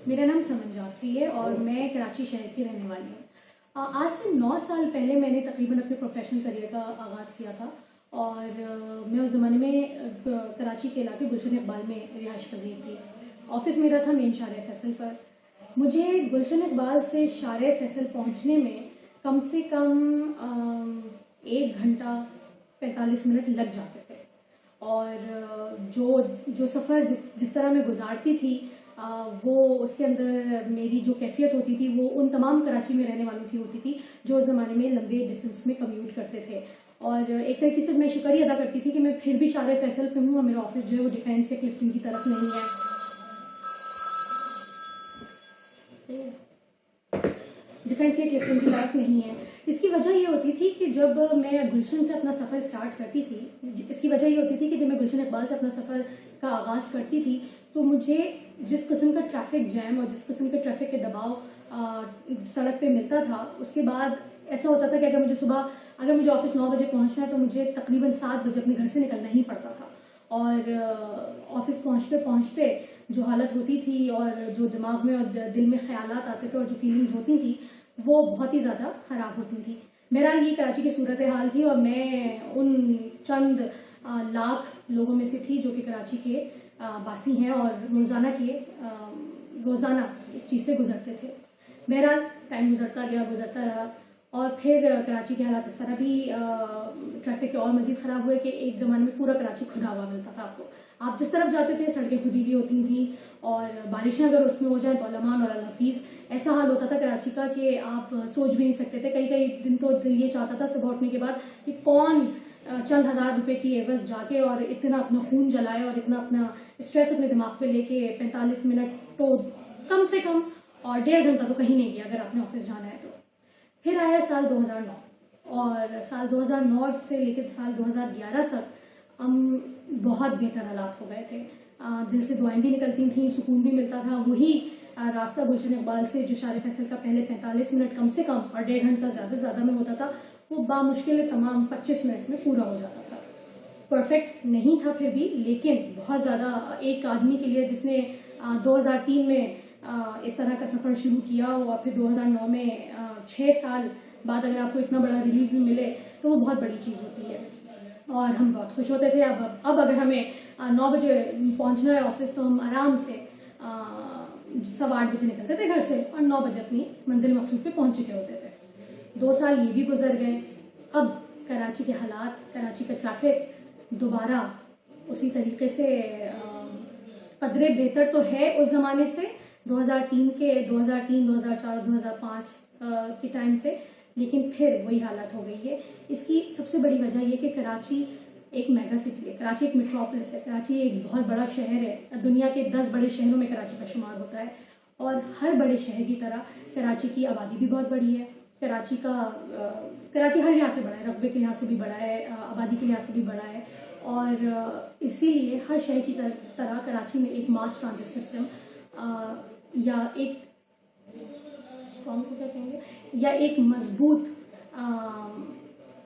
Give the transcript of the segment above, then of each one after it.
मेरा नाम समन जाफरी है और मैं कराची शहर की रहने वाली हूँ। आज से 9 साल पहले मैंने तकरीबन अपने प्रोफेशनल करियर का आगाज़ किया था और मैं उस ज़माने में कराची के इलाके गुलशन इकबाल में रिहाइश पजीर थी। ऑफिस मेरा था मेन शारे फैसल पर। मुझे गुलशन इकबाल से शारे फैसल पहुँचने में कम से कम 1 घंटा 45 मिनट लग जाते थे और जो सफ़र जिस तरह मैं गुजारती थी वो उसके अंदर मेरी जो कैफियत होती थी वो उन तमाम कराची में रहने वालों की होती थी जो उस ज़माने में लंबे डिस्टेंस में कम्यूट करते थे। और एक तरीके से मैं शुक्रिया अदा करती थी कि मैं फिर भी शारे फैसल पे हूँ और मेरा ऑफिस जो है वो डिफेंस या क्लिफ्टन की तरफ नहीं है। डिफेंस या क्लिफ्टन की तरफ नहीं है। इसकी वजह ये होती थी कि जब मैं गुलशन से अपना सफ़र स्टार्ट करती थी इसकी वजह ये होती थी कि जब मैं गुलशन इकबाल से अपना सफ़र का आगाज़ करती थी तो मुझे जिस किस्म का ट्रैफिक जैम और जिस किस्म के ट्रैफिक के दबाव सड़क पे मिलता था, उसके बाद ऐसा होता था कि अगर मुझे ऑफिस 9 बजे पहुंचना है तो मुझे तकरीबन 7 बजे अपने घर से निकलना ही पड़ता था। और ऑफिस पहुंचते पहुंचते जो हालत होती थी और जो दिमाग में और दिल में ख्यालात आते थे और जो फीलिंग्स होती थी वो बहुत ही ज़्यादा ख़राब होती थी। मेरा ये कराची की सूरत हाल थी और मैं उन चंद लाख लोगों में से थी जो कि कराची के बासी हैं और रोज़ाना इस चीज़ से गुजरते थे। मेरा टाइम गुजरता रहा और फिर कराची के हालात इस तरह भी ट्रैफिक के और मज़ीद ख़राब हुए कि एक ज़माने में पूरा कराची खुदा हुआ मिलता था आपको। आप जिस तरफ जाते थे सड़कें खुदी हुई होती थी और बारिशें अगर उसमें हो जाए तो अल्लामान और अल-हफीज़। ऐसा हाल होता था कराची का कि आप सोच भी नहीं सकते थे। कई दिन तो दिल ये चाहता था सुबह उठने के बाद कि कौन चंद हज़ार रुपए की एवज जाके और इतना अपना खून जलाए और इतना अपना स्ट्रेस अपने दिमाग पे लेके 45 मिनट तो कम से कम और 1.5 घंटा तो कहीं नहीं गया अगर आपने ऑफिस जाना है तो। फिर आया साल 2009 और साल 2009 से लेकर साल 2011 तक हम बहुत बेहतर हालात हो गए थे। दिल से दुआएं भी निकलती थी, सुकून भी मिलता था। वही रास्ता गुलशन इकबाल से जो शारे फैसल का पहले 45 मिनट कम से कम और 1.5 घंटा ज़्यादा में होता था वो बामुश्किल तमाम 25 मिनट में पूरा हो जाता था। परफेक्ट नहीं था फिर भी, लेकिन बहुत ज़्यादा एक आदमी के लिए जिसने 2003 में इस तरह का सफ़र शुरू किया और फिर 2009 में 6 साल बाद अगर आपको इतना बड़ा रिलीफ भी मिले तो वो बहुत बड़ी चीज़ होती है और हम बहुत खुश होते थे। अब अगर हमें 9 बजे पहुंचना है ऑफिस तो हम आराम से 8:15 बजे निकलते थे घर से और 9 बजे अपनी मंजिल मकसूद पे पहुंच चुके होते थे। 2 साल ये भी गुजर गए। अब कराची के हालात, कराची का ट्रैफिक दोबारा उसी तरीके से कदरे बेहतर तो है उस ज़माने से 2003, 2004, 2005 के टाइम से, लेकिन फिर वही हालत हो गई है। इसकी सबसे बड़ी वजह यह कि कराची एक मेगा सिटी है, कराची एक मेट्रोपोलिस है, कराची एक बहुत बड़ा शहर है। दुनिया के 10 बड़े शहरों में कराची का शुमार होता है और हर बड़े शहर की तरह कराची की आबादी भी बहुत बड़ी है। कराची हर लिहाज से बड़ा है, रकबे के लिहाज से भी बड़ा है, आबादी के लिहाज से भी बड़ा है और इसीलिए हर शहर की तरह कराची में एक मास ट्रांजिट सिस्टम या एक स्ट्रॉन्ग को क्या कहेंगे या एक मजबूत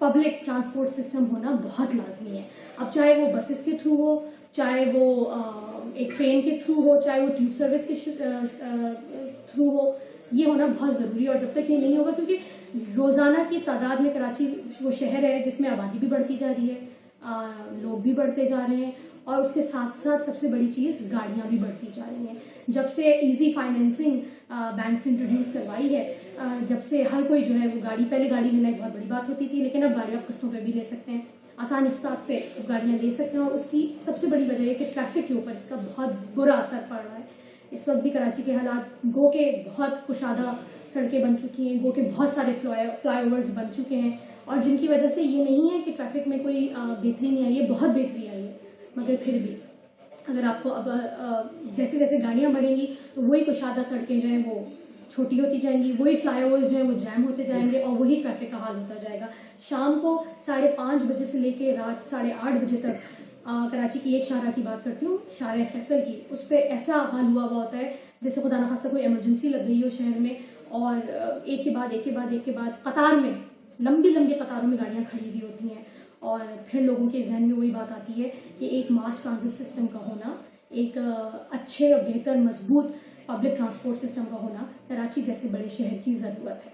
पब्लिक ट्रांसपोर्ट सिस्टम होना बहुत लाजमी है। अब चाहे वो बसेस के थ्रू हो, चाहे वो एक ट्रेन के थ्रू हो, चाहे वो ट्यूब सर्विस के थ्रू हो, ये होना बहुत ज़रूरी है। और जब तक ये नहीं होगा, क्योंकि रोज़ाना की तादाद में कराची वो शहर है जिसमें आबादी भी बढ़ती जा रही है, लोग भी बढ़ते जा रहे हैं और उसके साथ साथ सबसे बड़ी चीज़ गाड़ियाँ भी बढ़ती जा रही हैं। जब से इजी फाइनेंसिंग बैंक्स इंट्रोड्यूस करवाई है, जब से हर कोई जो है वो पहले गाड़ी लेना एक बहुत बड़ी बात होती थी, लेकिन अब गाड़ी आप किस्तों पे भी ले सकते हैं, आसानी के साथ पे गाड़ियाँ ले सकते हैं। और उसकी सबसे बड़ी वजह है कि ट्रैफिक के ऊपर इसका बहुत बुरा असर पड़ रहा है। इस वक्त भी कराची के हालात गो के बहुत कुशादा सड़कें बन चुकी हैं, गो के बहुत सारे फ्लाईओवर्स बन चुके हैं और जिनकी वजह से ये नहीं है कि ट्रैफिक में कोई बेहतरी नहीं आई है, बहुत बेहतरी आई है। मगर फिर भी अगर आपको अब जैसे जैसे गाड़ियाँ बढ़ेंगी तो वही कुशादा सड़कें जो हैं वो छोटी होती जाएंगी, वही फ्लाईओवर्स जो हैं वो जैम होते जाएंगे और वही ट्रैफिक का हाल होता जाएगा। शाम को 5:30 बजे से लेके रात 8:30 बजे तक कराची की एक शाहरा की बात करती हूँ, शारे फैसल की, उस पर ऐसा हाल हुआ होता है जैसे खुदा न खास्ता कोई इमरजेंसी लग गई हो शहर में और एक के बाद कतार में लंबी कतारों में गाड़ियाँ खड़ी हुई होती हैं। और फिर लोगों के जहन में वही बात आती है कि एक मास ट्रांजिट सिस्टम का होना, एक अच्छे और बेहतर मजबूत पब्लिक ट्रांसपोर्ट सिस्टम का होना कराची जैसे बड़े शहर की ज़रूरत है।